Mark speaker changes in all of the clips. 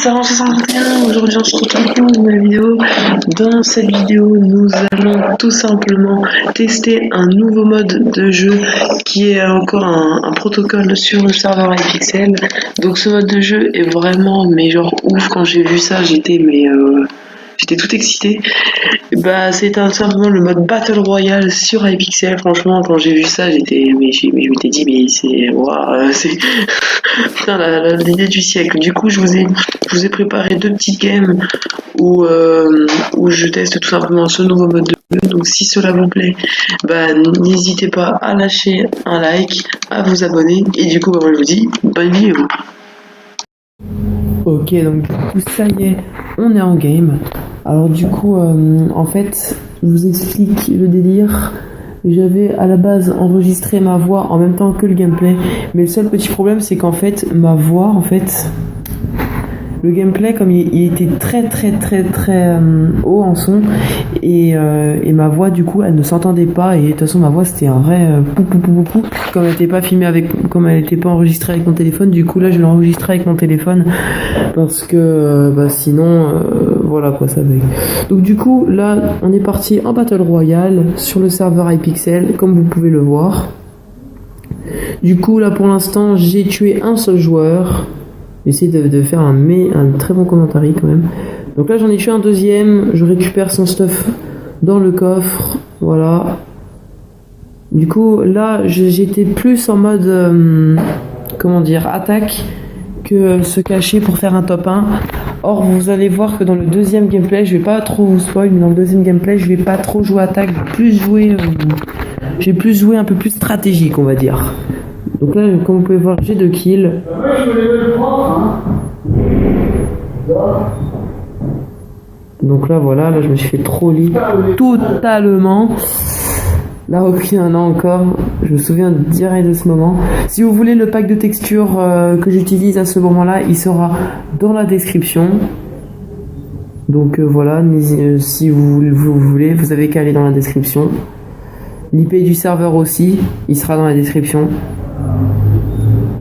Speaker 1: c'est Avance 61. Aujourd'hui, on se retrouve pour une nouvelle vidéo. Dans cette vidéo, nous allons tout simplement tester un nouveau mode de jeu qui est encore un protocole sur le serveur iPixel. Donc, ce mode de jeu est vraiment, mais genre ouf. Quand j'ai vu ça, j'étais tout excité. Bah, c'est simplement le mode Battle Royale sur iPixel. Franchement, quand j'ai vu ça, je m'étais dit, mais c'est, waouh, c'est, putain, l'idée du siècle. Du coup, je vous ai préparé deux petites games où je teste tout simplement ce nouveau mode de jeu. Donc, si cela vous plaît, bah, n'hésitez pas à lâcher un like, à vous abonner. Et du coup, bah, moi, je vous dis, bonne vidéo.
Speaker 2: Ok, donc du coup, ça y est, on est en game. Alors du coup, en fait, je vous explique le délire. J'avais à la base enregistré ma voix en même temps que le gameplay, mais le seul petit problème, c'est qu'en fait, ma voix, le gameplay, comme il était très haut en son, et ma voix, du coup, elle ne s'entendait pas, et de toute façon, ma voix, c'était un vrai pou, comme elle n'était pas filmée comme elle n'était pas enregistrée avec mon téléphone. Du coup, là, je l'ai enregistrée avec mon téléphone, parce que, sinon, voilà quoi, ça bug. Donc, du coup, là, on est parti en Battle Royale, sur le serveur iPixel, comme vous pouvez le voir. Du coup, là, pour l'instant, j'ai tué un seul joueur. J'essaie de faire un très bon commentaire quand même. Donc là, j'en ai tué un deuxième. Je récupère son stuff dans le coffre. Voilà. Du coup, là, j'étais plus en mode, attaque que se cacher pour faire un top 1. Or, vous allez voir que dans le deuxième gameplay, je vais pas trop vous spoil, mais dans le deuxième gameplay, je vais pas trop jouer attaque. Je vais plus jouer un peu plus stratégique, on va dire. Donc là, comme vous pouvez voir, j'ai 2 kills. Donc là, voilà, là je me suis fait troller totalement. Là, aucun an encore. Je me souviens direct de ce moment. Si vous voulez le pack de textures que j'utilise à ce moment-là, il sera dans la description. Donc voilà, si vous voulez, vous avez qu'à aller dans la description. L'IP du serveur aussi, il sera dans la description.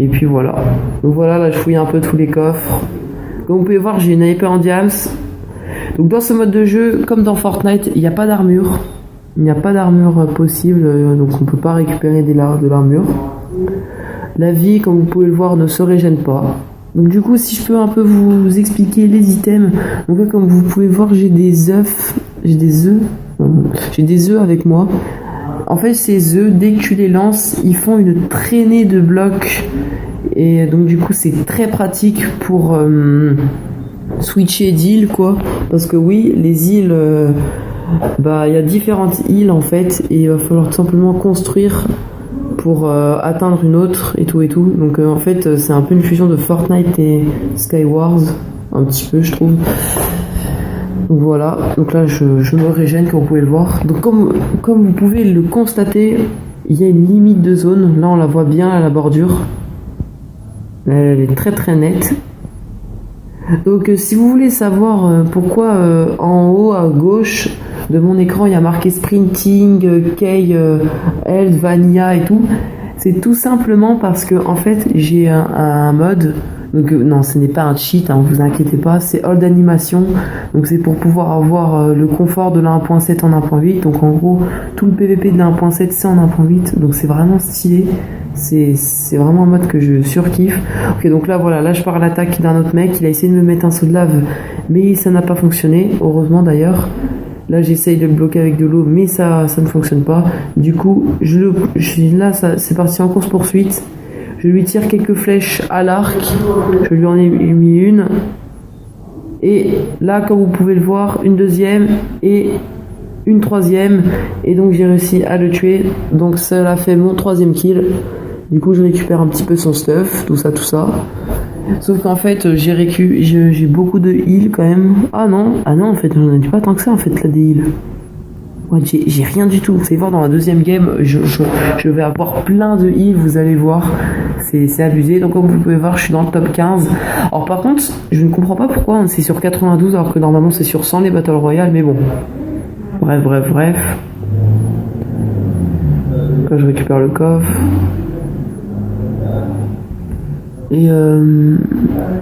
Speaker 2: Et puis voilà. Donc voilà, là je fouille un peu tous les coffres. Comme vous pouvez voir, j'ai une épée en diams. Donc dans ce mode de jeu, comme dans Fortnite, il n'y a pas d'armure. Il n'y a pas d'armure possible, donc on ne peut pas récupérer de l'armure. La vie, comme vous pouvez le voir, ne se régène pas. Donc du coup, si je peux un peu vous expliquer les items. Donc là, comme vous pouvez voir, j'ai des œufs. J'ai des œufs avec moi. En fait, ces œufs, dès que tu les lances, ils font une traînée de blocs. Et donc, du coup, c'est très pratique pour switcher d'îles, quoi. Parce que oui, les îles, il y a différentes îles, en fait. Et il va falloir tout simplement construire pour atteindre une autre et tout. Donc, en fait, c'est un peu une fusion de Fortnite et Skywars. Un petit peu, je trouve. Donc voilà, donc là je me régène comme vous pouvez le voir. Donc comme vous pouvez le constater, il y a une limite de zone. Là on la voit bien à la bordure. Elle est très nette. Donc si vous voulez savoir pourquoi en haut à gauche de mon écran il y a marqué Sprinting, Kay, Health, Vanilla et tout, c'est tout simplement parce que en fait j'ai un mode. Donc non, ce n'est pas un cheat, hein, vous inquiétez pas, c'est hold animation. Donc c'est pour pouvoir avoir le confort de la 1.7 en 1.8. Donc en gros, tout le PVP de la 1.7 c'est en 1.8. Donc c'est vraiment stylé. C'est vraiment un mode que je surkiffe. Ok, donc là voilà, là je pars à l'attaque d'un autre mec. Il a essayé de me mettre un saut de lave, mais ça n'a pas fonctionné. Heureusement d'ailleurs. Là j'essaye de le bloquer avec de l'eau, mais ça ne fonctionne pas. Du coup, c'est parti en course poursuite. Je lui tire quelques flèches à l'arc. Je lui en ai mis une. Et là, comme vous pouvez le voir, une deuxième et une troisième. Et donc, j'ai réussi à le tuer. Donc, ça a fait mon 3e kill. Du coup, je récupère un petit peu son stuff, tout ça. Sauf qu'en fait, j'ai beaucoup de heal quand même. Ah non, en fait, j'en ai pas tant que ça, en fait, là, des heals. Ouais, j'ai rien du tout. Vous allez voir dans la deuxième game, je vais avoir plein de heals, vous allez voir. C'est abusé. Donc comme vous pouvez voir, je suis dans le top 15. Alors par contre, je ne comprends pas pourquoi c'est sur 92 alors que normalement c'est sur 100 les Battle Royale, mais bon. Bref. Là je récupère le coffre. Et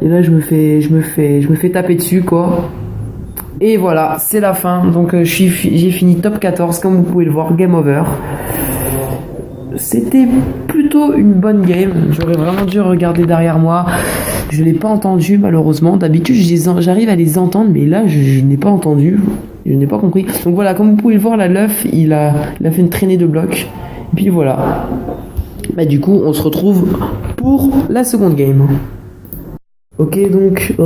Speaker 2: Et là, je me fais taper dessus, quoi. Et voilà, c'est la fin. Donc, j'ai fini top 14, comme vous pouvez le voir, game over. C'était plutôt une bonne game. J'aurais vraiment dû regarder derrière moi. Je l'ai pas entendu, malheureusement. D'habitude, j'arrive à les entendre, mais là, je n'ai pas entendu. Je n'ai pas compris. Donc voilà, comme vous pouvez le voir, la Luff, il a fait une traînée de blocs. Et puis voilà. Bah, du coup, on se retrouve pour la seconde game. Ok, donc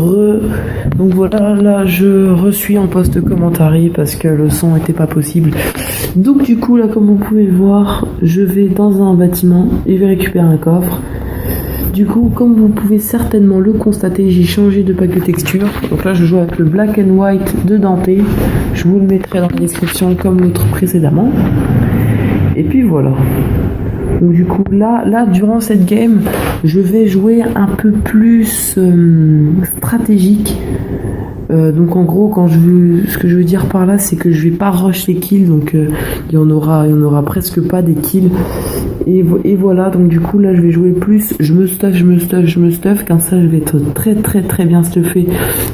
Speaker 2: voilà, là je suis en post-commentary parce que le son était pas possible. Donc du coup, là, comme vous pouvez le voir, je vais dans un bâtiment et je vais récupérer un coffre. Du coup, comme vous pouvez certainement le constater, j'ai changé de pack de texture. Donc là, je joue avec le Black and White de Dante. Je vous le mettrai dans la description comme l'autre précédemment. Et puis voilà. Donc du coup, là, durant cette game, je vais jouer un peu plus stratégique. Donc en gros, ce que je veux dire par là, c'est que je vais pas rush les kills, donc il y en aura presque pas des kills. Et voilà, donc du coup là, je vais jouer plus. Je me stuff, comme ça, je vais être très très très bien stuffé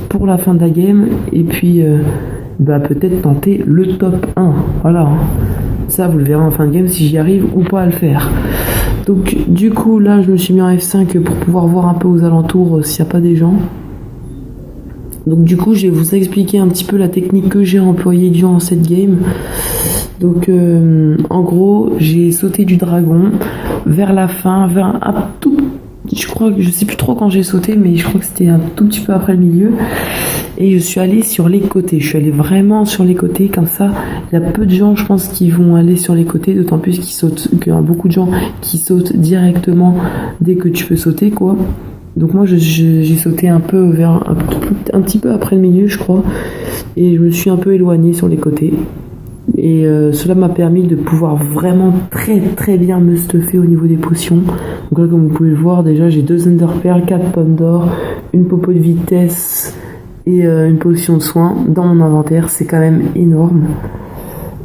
Speaker 2: pour la fin de la game. Et puis, peut-être tenter le top 1. Voilà. Ça, vous le verrez en fin de game si j'y arrive ou pas à le faire. Donc, du coup, là, je me suis mis en F5 pour pouvoir voir un peu aux alentours s'il n'y a pas des gens. Donc, du coup, je vais vous expliquer un petit peu la technique que j'ai employée durant cette game. Donc, en gros, j'ai sauté du dragon vers la fin, vers un tout. Je sais plus trop quand j'ai sauté, mais je crois que c'était un tout petit peu après le milieu. Et je suis allé sur les côtés. Je suis allé vraiment sur les côtés, comme ça. Il y a peu de gens, je pense, qui vont aller sur les côtés, d'autant plus qu'il y a beaucoup de gens qui sautent directement dès que tu peux sauter, quoi. Donc moi, j'ai sauté un peu un petit peu après le milieu, je crois. Et je me suis un peu éloigné sur les côtés. Et cela m'a permis de pouvoir vraiment très très bien me stuffer au niveau des potions. Donc là, comme vous pouvez le voir, déjà j'ai 2 Enderpearls, 4 pommes d'or, une popo de vitesse et une potion de soin dans mon inventaire. C'est quand même énorme.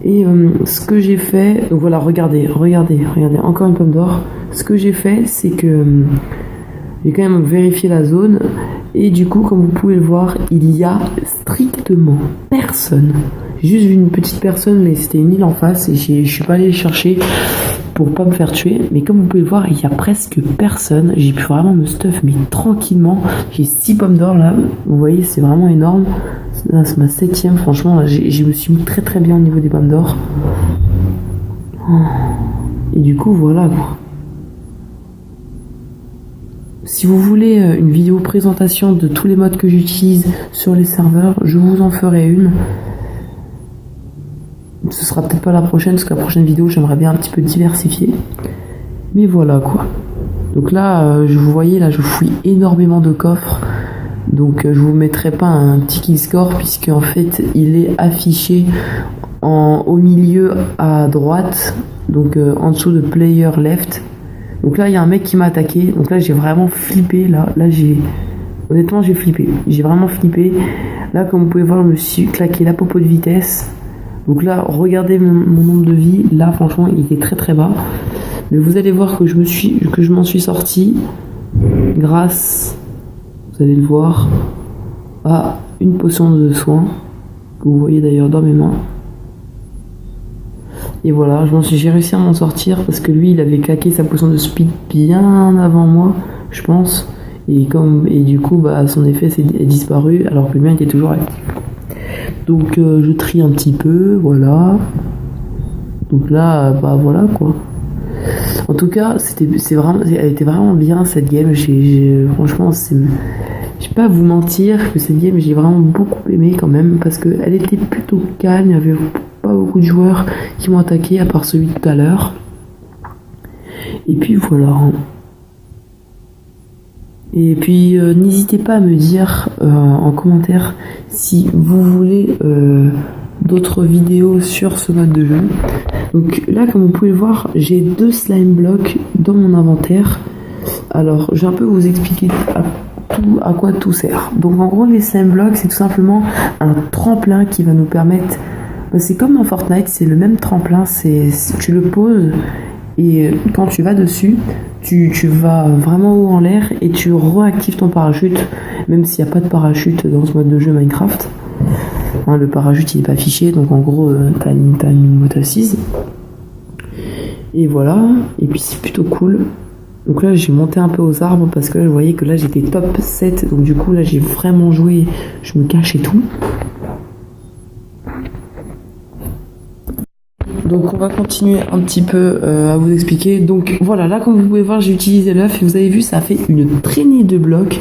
Speaker 2: Et ce que j'ai fait, donc voilà, regardez, encore une pomme d'or. Ce que j'ai fait, c'est que j'ai quand même vérifié la zone. Et du coup, comme vous pouvez le voir, il y a strictement personne. J'ai juste vu une petite personne, mais c'était une île en face et je suis pas allé les chercher pour pas me faire tuer. Mais comme vous pouvez le voir, il y a presque personne. J'ai pu vraiment me stuff, mais tranquillement. J'ai 6 pommes d'or là. Vous voyez, c'est vraiment énorme. Là, c'est ma 7ème. Franchement, là, je me suis mis très très bien au niveau des pommes d'or. Et du coup, voilà quoi. Si vous voulez une vidéo présentation de tous les modes que j'utilise sur les serveurs, je vous en ferai une. Ce sera peut-être pas la prochaine, parce que la prochaine vidéo, j'aimerais bien un petit peu diversifier. Mais voilà quoi. Donc là, vous voyez, là, je fouille énormément de coffres. Donc je vous mettrai pas un petit kill score, puisque en fait, il est affiché au milieu à droite. Donc en dessous de player left. Donc là, il y a un mec qui m'a attaqué. Donc là, j'ai vraiment flippé. Honnêtement, j'ai flippé. J'ai vraiment flippé. Là, comme vous pouvez voir, je me suis claqué la popo de vitesse. Donc là, regardez mon nombre de vie. Là, franchement, il était très très bas. Mais vous allez voir que je m'en suis sorti grâce, vous allez le voir, à une potion de soin que vous voyez d'ailleurs dans mes mains. Et voilà, j'ai réussi à m'en sortir parce que lui, il avait claqué sa potion de speed bien avant moi, je pense. Et du coup, son effet est disparu alors que le mien était toujours actif. Donc je trie un petit peu, voilà. Donc là, voilà quoi. En tout cas, elle était vraiment bien cette game. Franchement, je vais pas vous mentir que cette game, j'ai vraiment beaucoup aimé quand même parce qu'elle était plutôt calme. Il y avait pas beaucoup de joueurs qui m'ont attaqué à part celui de tout à l'heure. Et puis voilà. Et puis n'hésitez pas à me dire en commentaire si vous voulez d'autres vidéos sur ce mode de jeu. Donc là, comme vous pouvez le voir, j'ai 2 slime blocks dans mon inventaire. Alors je vais un peu vous expliquer à quoi tout sert. Donc en gros, les slime blocks, c'est tout simplement un tremplin qui va nous permettre, c'est comme dans Fortnite, c'est le même tremplin, tu le poses et quand tu vas dessus, tu vas vraiment haut en l'air et tu réactives ton parachute, même s'il n'y a pas de parachute dans ce mode de jeu Minecraft. Hein, le parachute il n'est pas affiché, donc en gros t'as une moto assise. Et voilà, et puis c'est plutôt cool. Donc là j'ai monté un peu aux arbres parce que là je voyais que là j'étais top 7, donc du coup là j'ai vraiment joué, je me cache et tout. Donc on va continuer un petit peu à vous expliquer. Donc voilà, là comme vous pouvez voir j'ai utilisé l'œuf et vous avez vu ça fait une traînée de blocs.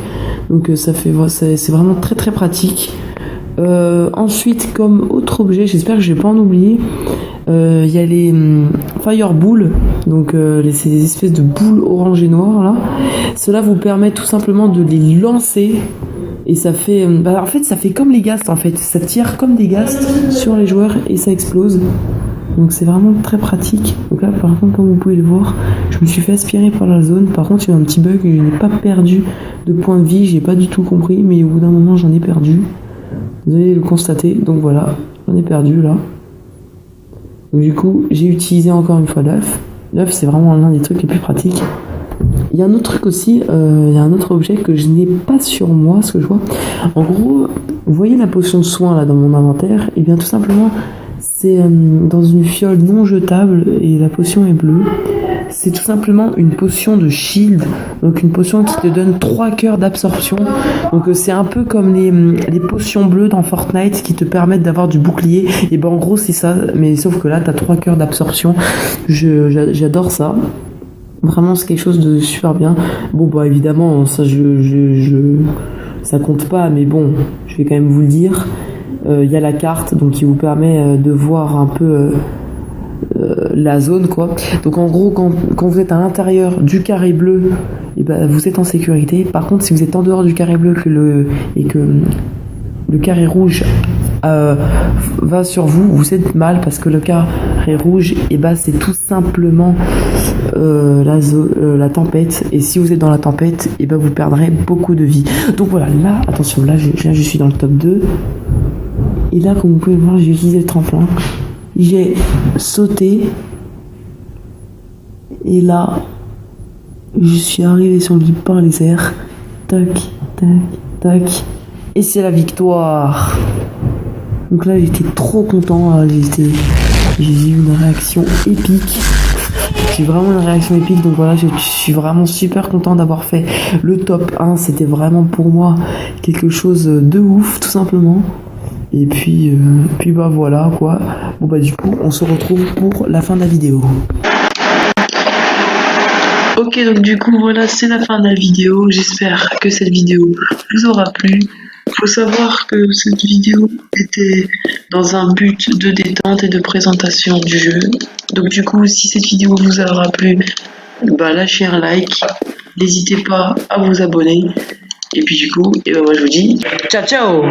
Speaker 2: Donc c'est vraiment très très pratique. Ensuite comme autre objet, j'espère que je vais pas en oublier, il y a les fireballs, donc ces espèces de boules orange et noires là. Cela vous permet tout simplement de les lancer. Et ça fait, en fait ça fait comme les ghasts en fait, ça tire comme des ghasts sur les joueurs et ça explose. Donc c'est vraiment très pratique. Donc là par contre comme vous pouvez le voir, je me suis fait aspirer par la zone. Par contre il y a un petit bug, je n'ai pas perdu de points de vie, j'ai pas du tout compris, mais au bout d'un moment j'en ai perdu. Vous allez le constater, donc voilà, j'en ai perdu là. Donc du coup j'ai utilisé encore une fois l'œuf. L'œuf c'est vraiment l'un des trucs les plus pratiques. Il y a un autre truc aussi, il y a un autre objet que je n'ai pas sur moi, ce que je vois. En gros, vous voyez la potion de soin là dans mon inventaire, et bien tout simplement c'est dans une fiole non jetable et la potion est bleue. C'est tout simplement une potion de shield, donc une potion qui te donne 3 cœurs d'absorption. Donc c'est un peu comme les potions bleues dans Fortnite qui te permettent d'avoir du bouclier. Et ben en gros c'est ça, mais sauf que là t'as 3 cœurs d'absorption. J'adore ça. Vraiment c'est quelque chose de super bien. Bon bah évidemment ça ça compte pas, mais bon je vais quand même vous le dire. Y a la carte donc qui vous permet de voir un peu la zone quoi. Donc en gros quand vous êtes à l'intérieur du carré bleu, et ben, vous êtes en sécurité. Par contre si vous êtes en dehors du carré bleu et que le carré rouge va sur vous, vous êtes mal parce que le carré rouge et ben, c'est tout simplement la tempête, et si vous êtes dans la tempête et ben, vous perdrez beaucoup de vie. Donc voilà, là attention, là je suis dans le top 2 et là comme vous pouvez voir j'ai utilisé le tremplin, j'ai sauté et là je suis arrivé sur lui par les airs, tac tac tac, et c'est la victoire. Donc là j'étais trop content, j'ai eu une réaction épique. J'ai vraiment une réaction épique, donc voilà, je suis vraiment super content d'avoir fait le top 1. C'était vraiment pour moi quelque chose de ouf, tout simplement. Et puis bah voilà quoi. Bon bah du coup, on se retrouve pour la fin de la vidéo.
Speaker 1: Ok, donc du coup voilà, c'est la fin de la vidéo. J'espère que cette vidéo vous aura plu. Faut savoir que cette vidéo était dans un but de détente et de présentation du jeu. Donc du coup, si cette vidéo vous aura plu, bah lâchez un like. N'hésitez pas à vous abonner. Et puis du coup, moi je vous dis ciao ciao.